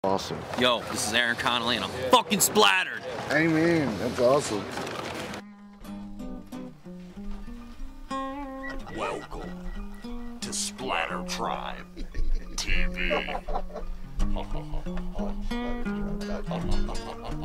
Awesome. Yo, this is Aaron Connolly and I'm fucking splattered. Amen. That's awesome. Welcome to SplatterTribe TV.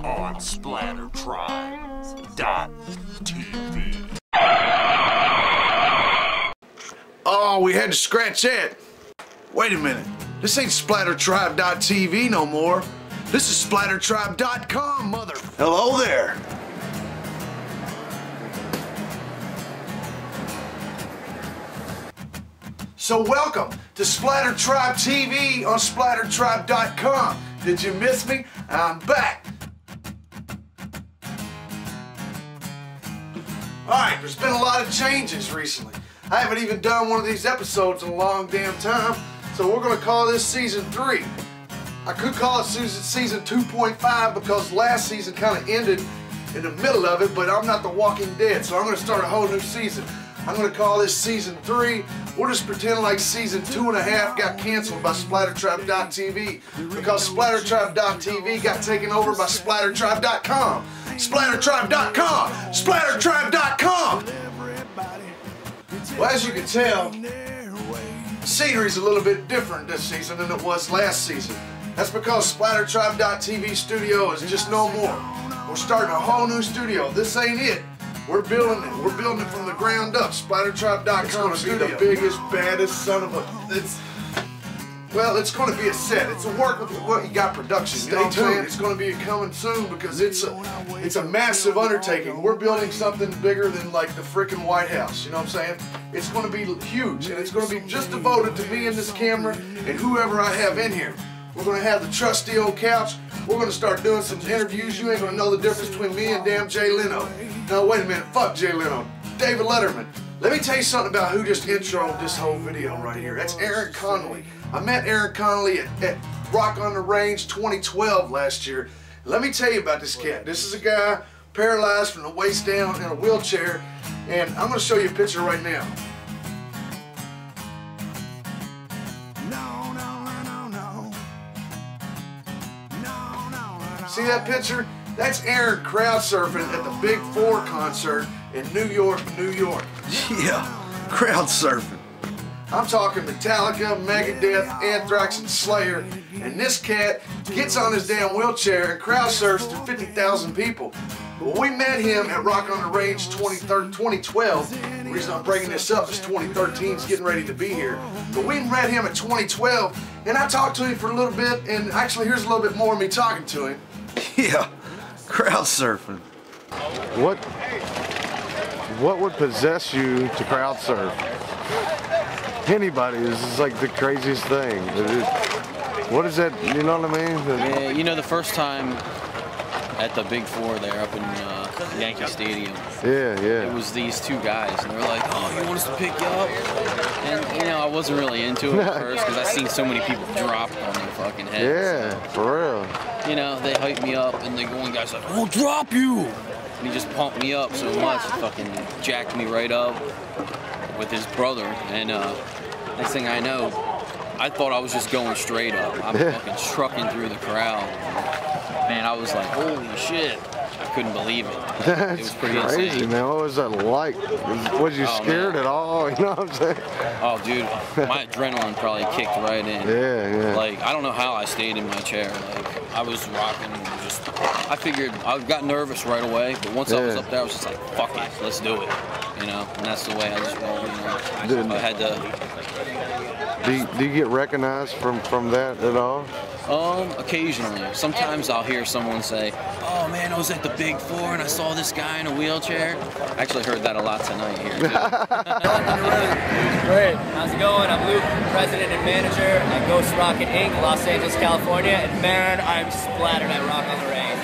On SplatterTribe.tv. Oh, we had to scratch that. Wait a minute. This ain't SplatterTribe.tv no more. This is SplatterTribe.com, mother. Hello there. So welcome to SplatterTribe TV on SplatterTribe.com. Did you miss me? I'm back. Alright, there's been a lot of changes recently. I haven't even done one of these episodes in a long damn time, so we're going to call this Season 3. I could call it Season 2.5 because last season kind of ended in the middle of it, but I'm not the Walking Dead, so I'm going to start a whole new season. I'm going to call this Season 3. We'll just pretend like Season 2.5 got canceled by SplatterTribe.tv because SplatterTribe.tv got taken over by SplatterTribe.com. SplatterTribe.com! SplatterTribe.com! Well, as you can tell, the scenery's a little bit different this season than it was last season. That's because SplatterTribe.tv studio is just no more. We're starting a whole new studio. This ain't it. We're building it. We're building it from the ground up. SplatterTribe.com is going to be the biggest, baddest son of a... Well, it's going to be a set. It's a work with what you got production. You know what I'm saying? It's going to be coming soon because it's a massive undertaking. We're building something bigger than like the frickin' White House. You know what I'm saying? It's going to be huge, and it's going to be just devoted to me and this camera and whoever I have in here. We're going to have the trusty old couch. We're going to start doing some interviews. You ain't going to know the difference between me and damn Jay Leno. No, wait a minute. Fuck Jay Leno. David Letterman. Let me tell you something about who just introed this whole video right here. That's Aaron Connolly. I met Aaron Connolly at Rock on the Range 2012 last year. Let me tell you about this cat. This is a guy paralyzed from the waist down in a wheelchair, and I'm going to show you a picture right now. See that picture? That's Aaron crowd surfing at the Big 4 concert in New York, New York. Yeah, crowd surfing. I'm talking Metallica, Megadeth, Anthrax, and Slayer, and this cat gets on his damn wheelchair and crowd surfs to 50,000 people. But we met him at Rock on the Range 2012. The reason I'm breaking this up is 2013 is getting ready to be here. But we met him at 2012, and I talked to him for a little bit, and actually here's a little bit more of me talking to him. Yeah, crowd surfing. What would possess you to crowd surf? Anybody, this is like the craziest thing. What is that, you know what I mean? Yeah, you know, the first time at the Big 4 there up in Yankee Stadium. Yeah. It was these two guys, and they were like, "Oh, you want us to pick you up?" And you know, I wasn't really into it at first because I seen so many people drop on their fucking heads. Yeah, for real. You know, they hyped me up, and the one guy's like, "I'll drop you," and he just pumped me up so much, he fucking jacked me right up with his brother, and next thing I know, I thought I was just going straight up. I'm fucking trucking through the crowd. Man, I was like, holy shit. I couldn't believe it. That's it was pretty crazy, insane. man. What was that like? Was you scared at all? You know what I'm saying? Oh, dude, my adrenaline probably kicked right in. Yeah. Like, I don't know how I stayed in my chair. Like, I was rocking and just, I figured, I got nervous right away, but once I was up there, I was just like, fuck it, let's do it. You know, and that's the way I just rolled, you know. I had to... Do you get recognized from that at all? Occasionally. Sometimes I'll hear someone say, "Oh man, I was at the Big 4 and I saw this guy in a wheelchair." I actually heard that a lot tonight here. Great. How's it going? I'm Luke, president and manager at Ghost Rocket Inc., Los Angeles, California, and man, I'm splattered at Rock on the Range.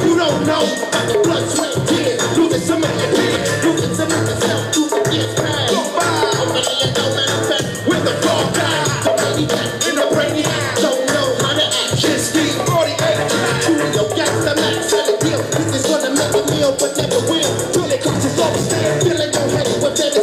You don't know about the blood, sweat, tears. Losing some of your peers, losing some of yourself, losing years past. Go by, only you know manifest with the fall guy. The maniac in the brainiac, don't know how to act. Just be 48, Julio, gas the max, sell the deal. This is gonna make a meal, but never will. Till it comes to soul stand, feeling your head with that.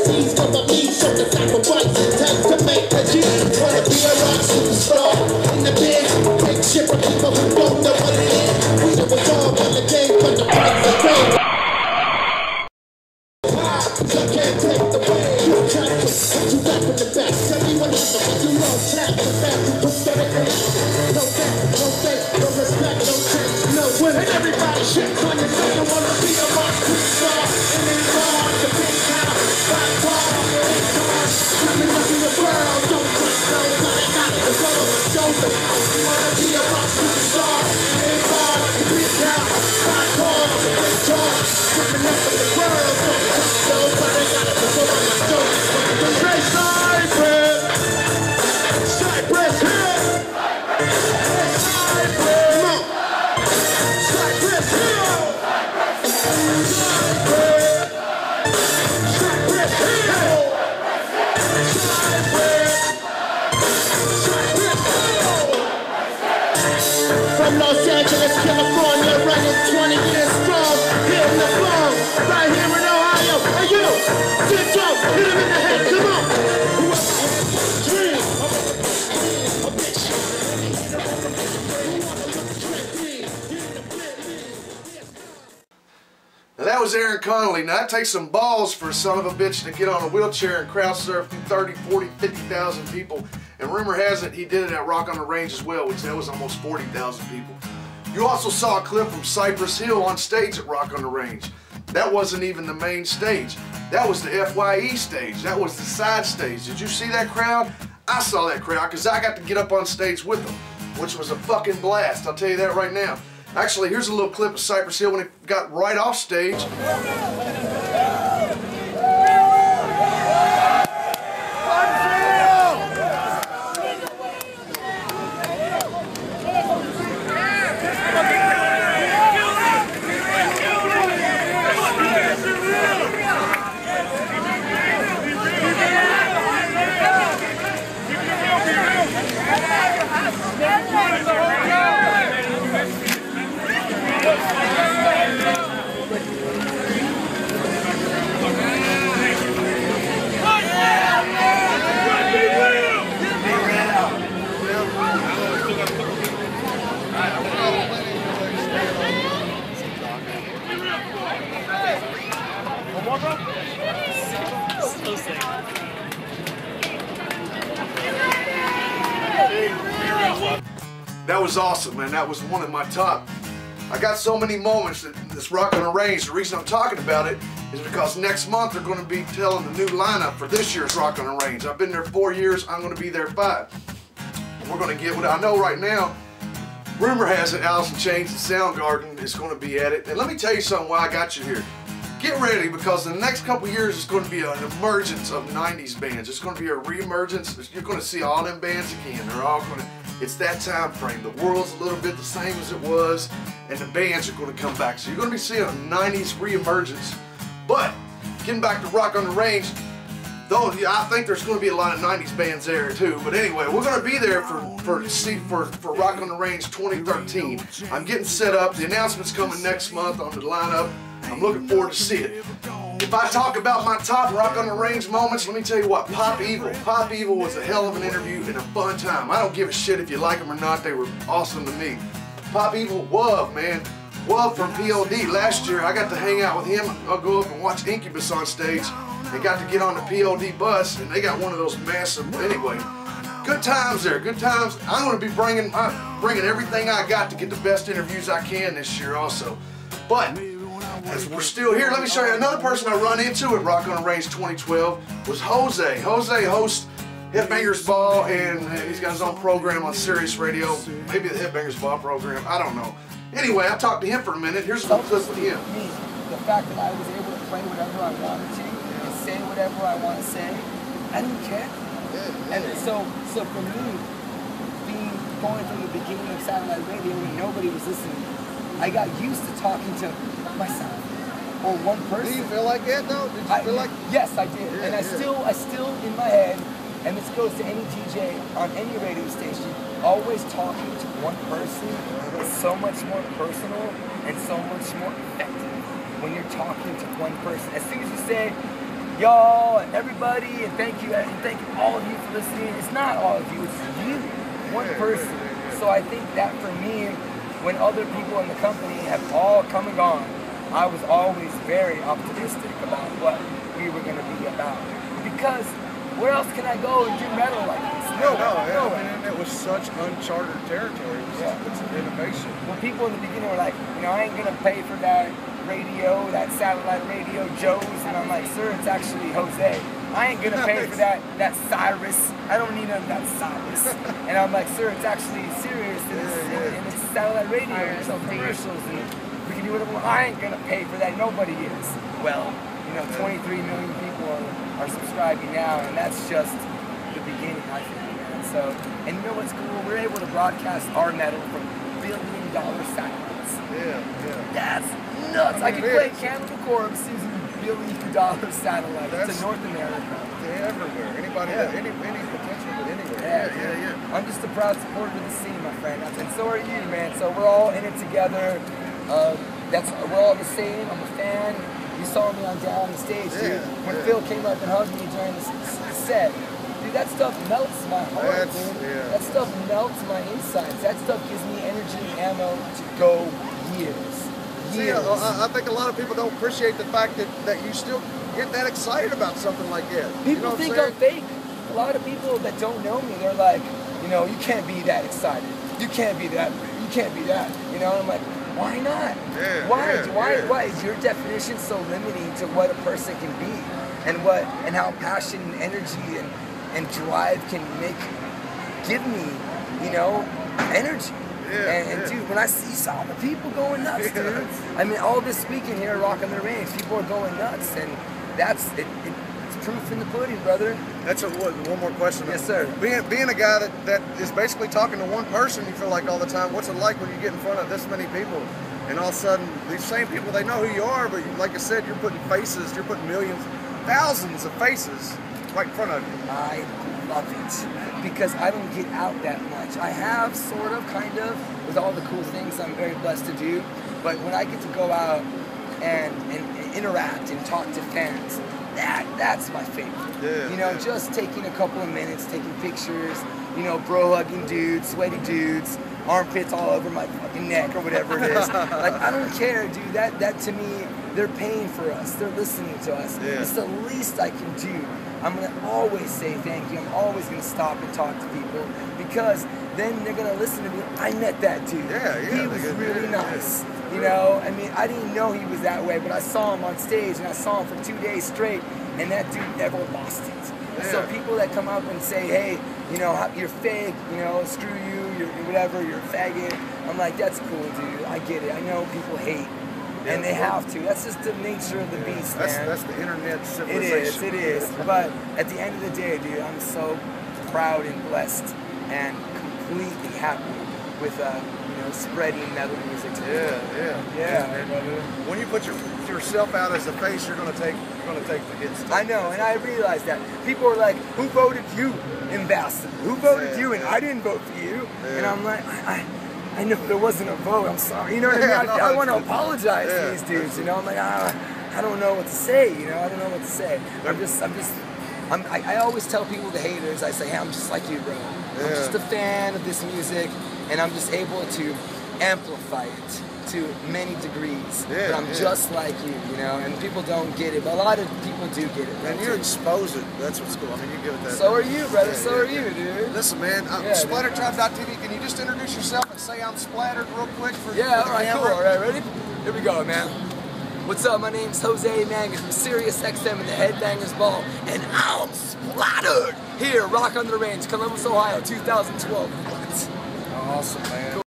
said jump, hit him in the head, come on. Dream. Now that was Aaron Connolly. Now that takes some balls for a son of a bitch to get on a wheelchair and crowd surf through 30, 40, 50,000 people. And rumor has it he did it at Rock on the Range as well, which that was almost 40,000 people. You also saw a clip from Cypress Hill on stage at Rock on the Range. That wasn't even the main stage. That was the FYE stage. That was the side stage. Did you see that crowd? I saw that crowd because I got to get up on stage with them, which was a fucking blast. I'll tell you that right now. Actually, here's a little clip of Cypress Hill when he got right off stage. That was awesome, man. That was one of my top. I got so many moments at this Rock on the Range. The reason I'm talking about it is because next month they're going to be telling the new lineup for this year's Rock on the Range. I've been there 4 years. I'm going to be there 5. We're going to get what I know right now. Rumor has it Alice in Chains and Soundgarden is going to be at it. And let me tell you something why I got you here. Get ready, because in the next couple of years it's going to be an emergence of 90s bands. It's going to be a re-emergence. You're going to see all them bands again. They're all going to... It's that time frame. The world's a little bit the same as it was, and the bands are going to come back. So you're going to be seeing a 90s re-emergence. But getting back to Rock on the Range, though I think there's going to be a lot of 90s bands there too. But anyway, we're going to be there for Rock on the Range 2013. I'm getting set up. The announcement's coming next month on the lineup. I'm looking forward to see it. If I talk about my top Rock on the Range moments, let me tell you what, Pop Evil. Pop Evil was a hell of an interview and a fun time. I don't give a shit if you like them or not, they were awesome to me. Pop Evil, Wov, man. Wov from PLD. Last year, I got to hang out with him. I'll go up and watch Incubus on stage. They got to get on the PLD bus, and they got one of those massive, anyway. Good times there, good times. I'm going to be bringing everything I got to get the best interviews I can this year also. But as we're still here, let me show you another person I run into at Rock on the Range 2012 was Jose. Jose hosts Headbangers Ball, and he's got his own program on Sirius Radio. Maybe the Headbangers Ball program, I don't know. Anyway, I talked to him for a minute. Here's a little clip with him. The fact that I was able to play whatever I wanted to and say whatever I want to say, I didn't care. And so for me, going from the beginning of satellite radio when nobody was listening, I got used to talking to myself or one person. Do you feel like it though? Did you feel like? Yes, I did. Yeah, and I still in my head, and this goes to any DJ on any radio station, always talking to one person is so much more personal and so much more effective when you're talking to one person. As soon as you say, y'all and everybody, and thank you all of you for listening, it's not all of you, it's you, one person. So I think that for me, when other people in the company have all come and gone, I was always very optimistic about what we were going to be about. Because where else can I go and do metal like this? No. I mean, it was such uncharted territory. It's an innovation. When people in the beginning were like, I ain't going to pay for that radio, that satellite radio, Joe's, and I'm like, sir, it's actually Jose. I ain't going to pay for that Cyrus. I don't need none of that Cyrus. And I'm like, sir, it's actually Sirius, and it's satellite radio, and some commercials, and we can do whatever. I ain't going to pay for that. Nobody is. Well, 23 million people are subscribing now, and that's just the beginning, I think. And you know what's cool? We're able to broadcast our metal from billion-dollar satellites. Yeah. That's nuts. I can play Cannibal Corpse using billion-dollar satellites to North America. Everywhere. Anybody, any potential, but anywhere. Yeah. I'm just a proud supporter of the scene, my friend. And so are you, man. So we're all in it together. We're all the same. I'm a fan. You saw me on Down the Stage, dude. When Phil came up and hugged me during the set. Dude, that stuff melts my heart, dude. That stuff melts my insides. That stuff gives me energy and ammo to go years. See, I think a lot of people don't appreciate the fact that you still get that excited about something like this. People think I'm fake. A lot of people that don't know me, they're like, you know, you can't be that excited. You can't be that. You can't be that. You know, and I'm like, why not? Why is your definition so limiting to what a person can be, and how passion and energy and drive can give me, you know, energy. And dude, when I saw the people going nuts, dude. I mean, all this weekend here at Rock on the Range, people are going nuts, and that's it. It's proof in the pudding, brother. That's one more question. Yes, sir. Being a guy that is basically talking to one person, you feel like all the time. What's it like when you get in front of this many people, and all of a sudden these same people, they know who you are, but like I said, you're putting faces, you're putting millions, thousands of faces right in front of you. I love it because I don't get out that much. I have sort of, kind of, with all the cool things I'm very blessed to do, but when I get to go out and interact and talk to fans, that's my favorite. You know, just taking a couple of minutes, taking pictures, you know, bro hugging dudes, sweaty dudes, armpits all over my fucking neck or whatever it is. Like, I don't care, dude. That to me, they're paying for us. They're listening to us. It's the least I can do. I'm gonna always say thank you. I'm always gonna stop and talk to people because then they're gonna listen to me. I met that dude. He was really nice. You know, I mean, I didn't know he was that way, but I saw him on stage and I saw him for 2 days straight, and that dude never lost it. So people that come up and say, hey, you know, you're fake, you know, screw you, you're whatever, you're a faggot. I'm like, that's cool, dude. I get it. I know people hate. And they have to. That's just the nature of the beast, man. That's the internet civilization. It is. But at the end of the day, dude, I'm so proud and blessed and completely happy with, you know, spreading metal music to brother. When you put yourself out as a face, you're gonna take the hits. I know, and I realize that. People are like, who voted you ambassador? Who voted you? And I didn't vote for you. And I'm like, I know there wasn't a vote. I'm sorry. You know what I mean? I want to apologize to these dudes. You know, I'm like, I don't know what to say. You know, I don't know what to say. I always tell people, the haters, I say, hey, I'm just like you, bro. I'm just a fan of this music, and I'm just able to amplify it to many degrees. But I'm just like you, you know, and people don't get it, but a lot of people do get it. And you expose it. That's what's cool. I mean, you give it that. So are you, brother. So are you, dude. Listen, man, SplatterTribe.tv, can you just introduce yourself and say I'm splattered real quick for all right, cool. All right, ready? Here we go, man. What's up? My name's Jose Mangus from Sirius XM and the Headbangers Ball, and I'm splattered here, Rock on the Range, Columbus, Ohio, 2012. What? Awesome, man. Cool.